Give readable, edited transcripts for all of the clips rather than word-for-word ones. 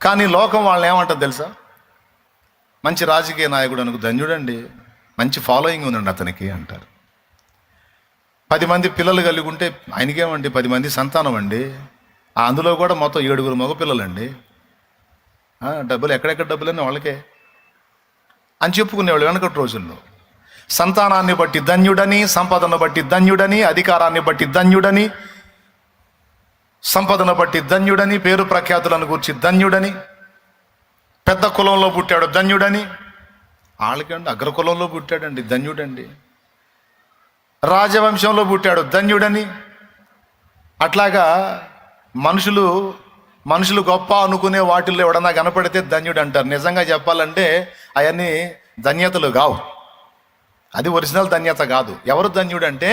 కానీ లోకం వాళ్ళని ఏమంటుంది తెలుసా? మంచి రాజకీయ నాయకుడు అనుకు ధన్యుడండి, మంచి ఫాలోయింగ్ ఉందండి అతనికి అంటారు. 10 మంది పిల్లలు కలిగి ఉంటే ఆయనకేమండి 10 మంది సంతానం అండి, అందులో కూడా మొత్తం 7 మగ పిల్లలండి. డబ్బులు ఎక్కడెక్కడ డబ్బులన్నీ వాళ్ళకే అని చెప్పుకునేవాళ్ళు వెనకటి రోజుల్లో. సంతానాన్ని బట్టి ధన్యుడని, సంపదను బట్టి ధన్యుడని, అధికారాన్ని బట్టి ధన్యుడని, సంపదను బట్టి ధన్యుడని, పేరు ప్రఖ్యాతులను గురించి ధన్యుడని, పెద్ద కులంలో పుట్టాడు ధన్యుడని, వాళ్ళకండి అగ్ర కులంలో పుట్టాడండి ధన్యుడండి, రాజవంశంలో పుట్టాడు ధన్యుడని. అట్లాగా మనుషులు గొప్ప అనుకునే వాటిల్లో ఎవడన్నా కనపడితే ధన్యుడు అంటారు. నిజంగా చెప్పాలంటే అవన్నీ ధన్యతలు కావు, అది ఒరిజినల్ ధన్యత కాదు. ఎవరు ధన్యుడు అంటే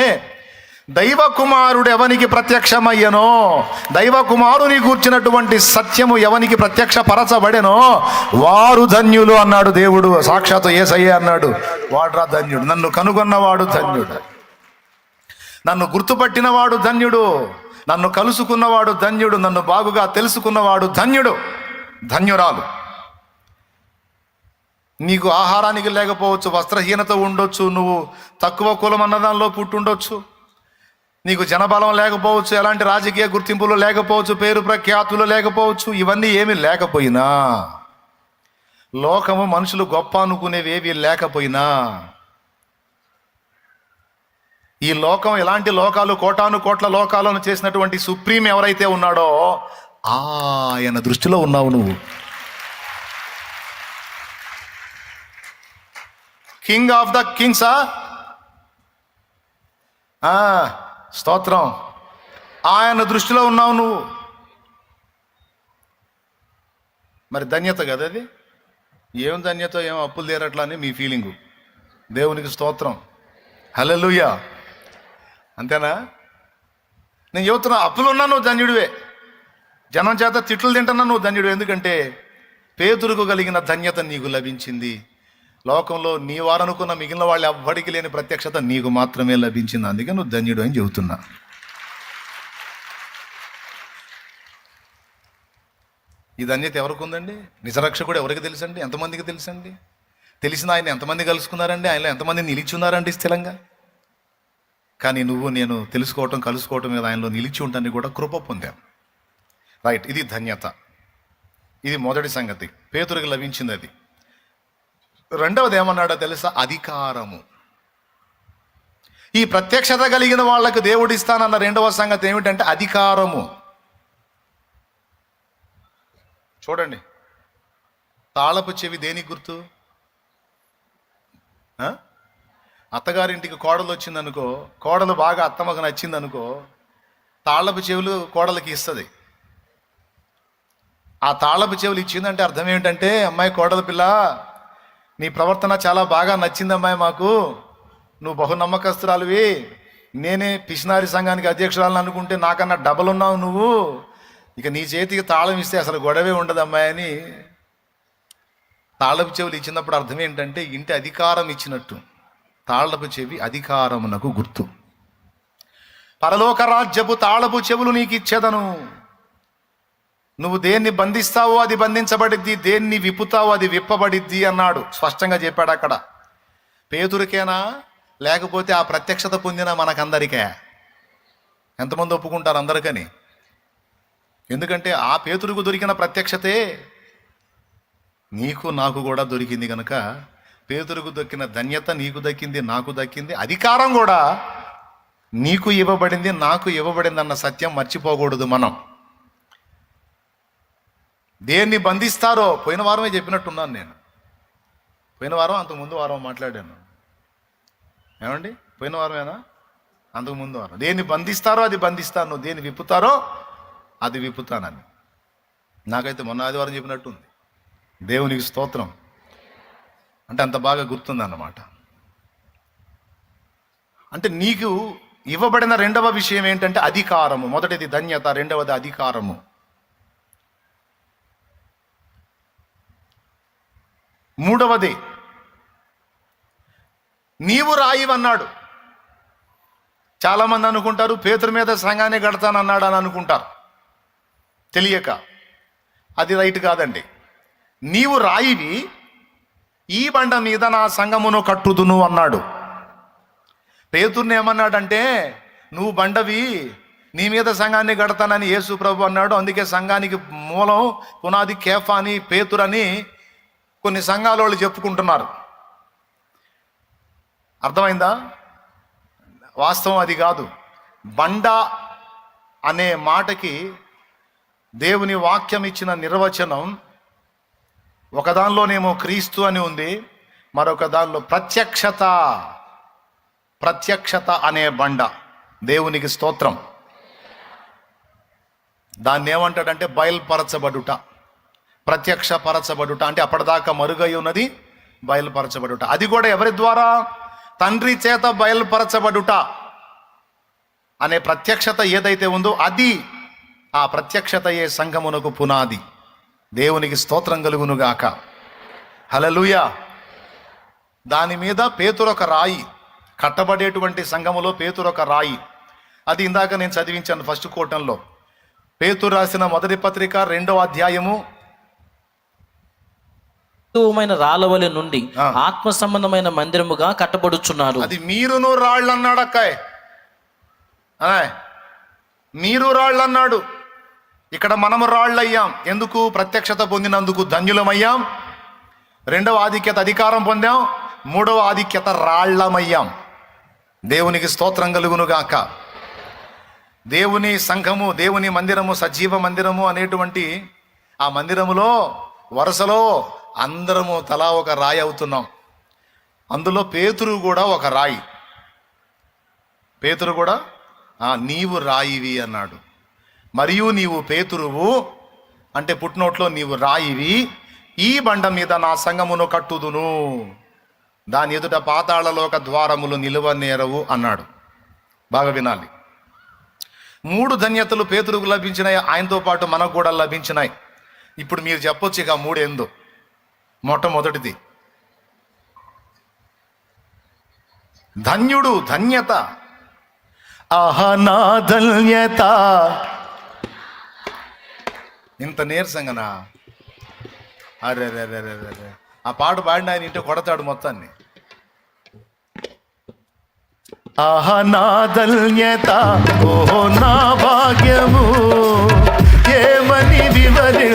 దైవ కుమారుడు ఎవనికి ప్రత్యక్షమయ్యనో, దైవ కుమారుని కూర్చున్నటువంటి సత్యము ఎవనికి ప్రత్యక్షపరచబడెనో వారు ధన్యులు అన్నాడు దేవుడు. సాక్షాత్తు యేసయ్య అన్నాడు, వాడురా ధన్యుడు, నన్ను కనుగొన్నవాడు ధన్యుడు, నన్ను గుర్తుపట్టినవాడు ధన్యుడు, నన్ను కలుసుకున్నవాడు ధన్యుడు, నన్ను బాగుగా తెలుసుకున్నవాడు ధన్యుడు, ధన్యురాలు. నీకు ఆహారానికి లేకపోవచ్చు, వస్త్రహీనత ఉండొచ్చు, నువ్వు తక్కువ కులం అన్నదానిలో పుట్టుండొచ్చు, నీకు జనబలం లేకపోవచ్చు, ఎలాంటి రాజకీయ గుర్తింపులు లేకపోవచ్చు, పేరు ప్రఖ్యాతులు లేకపోవచ్చు. ఇవన్నీ ఏమీ లేకపోయినా, లోకము మనుషులు గొప్ప అనుకునేవి ఏవి లేకపోయినా, ఈ లోకం ఎలాంటి లోకాలు కోటాను కోట్ల లోకాలను చేసినటువంటి సుప్రీం ఎవరైతే ఉన్నాడో ఆయన దృష్టిలో ఉన్నావు నువ్వు. కింగ్ ఆఫ్ ద కింగ్సా? స్తోత్రం. ఆయన దృష్టిలో ఉన్నావు నువ్వు. మరి ధన్యత కదా అది. ఏం ధన్యత, ఏం అప్పులు తీరట్లా అని మీ ఫీలింగు. దేవునికి స్తోత్రం, హల్లెలూయా. అంతేనా? నేను చెబుతున్నా, అప్పులు ఉన్నా నువ్వు ధన్యుడివే, జనం చేత తిట్లు తింటున్నా నువ్వు ధన్యుడు. ఎందుకంటే పేతురుకు కలిగిన ధన్యత నీకు లభించింది. లోకంలో నీ వారనుకున్న మిగిలిన వాళ్ళు ఎవ్వడికి లేని ప్రత్యక్షత నీకు మాత్రమే లభించింది. అందుకే నువ్వు ధన్యుడు అని చెబుతున్నా. ఈ ధన్యత ఎవరికి ఉందండి? నిజరక్షకుడు ఎవరికి తెలుసండి? ఎంతమందికి తెలుసండి? తెలిసిన ఆయన ఎంతమంది కలుసుకున్నారండి? ఆయనలో ఎంతమంది నిలిచి ఉన్నారండి స్థిరంగా? కానీ నువ్వు నేను కలుసుకోవటం మీద ఆయనలో నిలిచి ఉంటానికి కూడా కృప పొందాం. రైట్, ఇది ధన్యత. ఇది మొదటి సంగతి, పేతురుకి లభించింది అది. రెండవది ఏమన్నాడో తెలుసా? అధికారము. ఈ ప్రత్యక్షత కలిగిన వాళ్ళకు దేవుడు ఇస్తానన్న రెండవ సంగతి ఏమిటంటే అధికారము. చూడండి, తాళపు చెవి దేనికి గుర్తు? అత్తగారింటికి కోడలు వచ్చిందనుకో, కోడలు బాగా అత్తమ్మకు నచ్చిందనుకో, తాళపు చెవులు కోడలకి ఇస్తుంది. ఆ తాళపు చెవులు ఇచ్చిందంటే అర్థం ఏమిటంటే, అమ్మాయి కోడల పిల్ల, నీ ప్రవర్తన చాలా బాగా నచ్చింది అమ్మాయి మాకు, నువ్వు బహు నమ్మకస్తురాలువి, నేనే పిసినారి సంఘానికి అధ్యక్షురాలను అనుకుంటే నాకన్నా డబల్ ఉన్నావు నువ్వు, ఇక నీ చేతికి తాళం ఇస్తే అసలు గొడవే ఉండదు అమ్మాయి అని తాళపు చెవులు ఇచ్చినప్పుడు అర్థం ఏంటంటే ఇంటి అధికారం ఇచ్చినట్టు. తాళపు చెవి అధికారమునకు గుర్తు. పరలోక రాజ్యపు తాళపు చెవులు నీకు ఇచ్చేదను, నువ్వు దేన్ని బంధిస్తావో అది బంధించబడిద్ది, దేన్ని విప్పుతావో అది విప్పబడిద్ది అన్నాడు. స్పష్టంగా చెప్పాడు అక్కడ. పేతురికేనా, లేకపోతే ఆ ప్రత్యక్షత పొందిన మనకందరికే? ఎంతమంది ఒప్పుకుంటారు? అందరికని. ఎందుకంటే ఆ పేతురుకు దొరికిన ప్రత్యక్షతే నీకు నాకు కూడా దొరికింది కనుక పేతురుకు దొరికిన ధన్యత నీకు దక్కింది, నాకు దక్కింది. అధికారం కూడా నీకు ఇవ్వబడింది, నాకు ఇవ్వబడింది అన్న సత్యం మర్చిపోకూడదు మనం. దేన్ని బంధిస్తారో పోయిన వారమే చెప్పినట్టున్నాను నేను. పోయిన వారం అంతకుముందు వారం మాట్లాడాను. ఏమండి, పోయిన వారమేనా అంతకుముందు వారం? దేన్ని బంధిస్తారో అది బంధిస్తాను, దేన్ని విప్పుతారో అది విప్పుతానని. నాకైతే మొన్న ఆదివారం చెప్పినట్టుంది. దేవునికి స్తోత్రం. అంటే అంత బాగా గుర్తుందన్నమాట. అంటే నీకు ఇవ్వబడిన రెండవ విషయం ఏంటంటే అధికారము. మొదటిది ధన్యత, రెండవది అధికారము. మూడవది నీవు రాయివన్నాడు. చాలామంది అనుకుంటారు పేతురు మీద సంఘాన్ని కడతానన్నాడు అని అనుకుంటారు తెలియక. అది రైట్ కాదండి. నీవు రాయివి, ఈ బండ మీద నా సంఘమును కట్టుదును అన్నాడు. పేతుర్ని ఏమన్నాడంటే, నువ్వు బండవి, నీ మీద సంఘాన్ని కడతానని యేసు ప్రభు అన్నాడు. అందుకే సంఘానికి మూలం పునాది కేఫా అని పేతురని కొన్ని సంఘాల వాళ్ళు చెప్పుకుంటున్నారు. అర్థమైందా? వాస్తవం అది కాదు. బండ అనే మాటకి దేవుని వాక్యం ఇచ్చిన నిర్వచనం, ఒకదానిలోనేమో క్రీస్తు అని ఉంది, మరొక దానిలో ప్రత్యక్షత అనే బండ. దేవునికి స్తోత్రం. దాన్ని ఏమంటాడంటే బయలుపరచబడుట, ప్రత్యక్షపరచబడుట. అంటే అప్పటిదాకా మరుగై ఉన్నది బయలుపరచబడుట. అది కూడా ఎవరి ద్వారా? తండ్రి చేత బయలుపరచబడుట అనే ప్రత్యక్షత ఏదైతే ఉందో అది, ఆ ప్రత్యక్షతయే సంఘమునకు పునాది. దేవునికి స్తోత్రం కలుగునుగాక. హల్లెలూయా. దాని మీద పేతురొక రాయి, కట్టబడేటువంటి సంఘములో పేతురొక రాయి. అది ఇందాక నేను చదివించాను ఫస్ట్ కోటంలో. పేతురు రాసిన మొదటి పత్రిక 2వ అధ్యాయము, రాళ్ళవలె నుండి ఆత్మ సంబంధమైన మందిరముగా కట్టబడుచున్నారు. అది మీరును రాళ్ళు అన్నాడు. అక్కాయ్ మీరు రాళ్ళు అన్నాడు. ఇక్కడ మనము రాళ్ళు అయ్యాం. ఎందుకు? ప్రత్యక్షత పొందినందుకు ధన్యులమయ్యాం. 2వ ఆధిక్యత అధికారం పొందాం. 3వ ఆధిక్యత రాళ్ళమయ్యాం. దేవునికి స్తోత్రం కలుగునుగాక. దేవుని సంఘము, దేవుని మందిరము, సజీవ మందిరము అనేటువంటి ఆ మందిరములో వరుసలో అందరము తలా ఒక రాయి అవుతున్నాం. అందులో పేతురు కూడా ఒక రాయి. పేతురు కూడా నీవు రాయివి అన్నాడు. మరియు నీవు పేతురువు అంటే పుట్టినోట్లో నీవు రాయివి, ఈ బండ మీద నా సంఘమును కట్టుదును, దాని ఎదుట పాతాళలోక ద్వారములు నిలువనేరవు అన్నాడు. బాగా వినాలి. 3 ధన్యతలు పేతురుకు లభించినాయి, ఆయనతో పాటు మనకు కూడా లభించినాయి. ఇప్పుడు మీరు చెప్పొచ్చు ఇక 3 ఏందో. మొట్టమొదటిది ధన్యుడు, ధన్యత. ఆహా నా ధన్యత. ఇంత నీరసంగానా? అరే రే రే రే రే, ఆ పాట పాడిన ఆయన ఇంటే కొడతాడు మొత్తాన్ని. ఆహా నా ధన్యత, ఓ నా భాగ్యము, ఏమని వివరి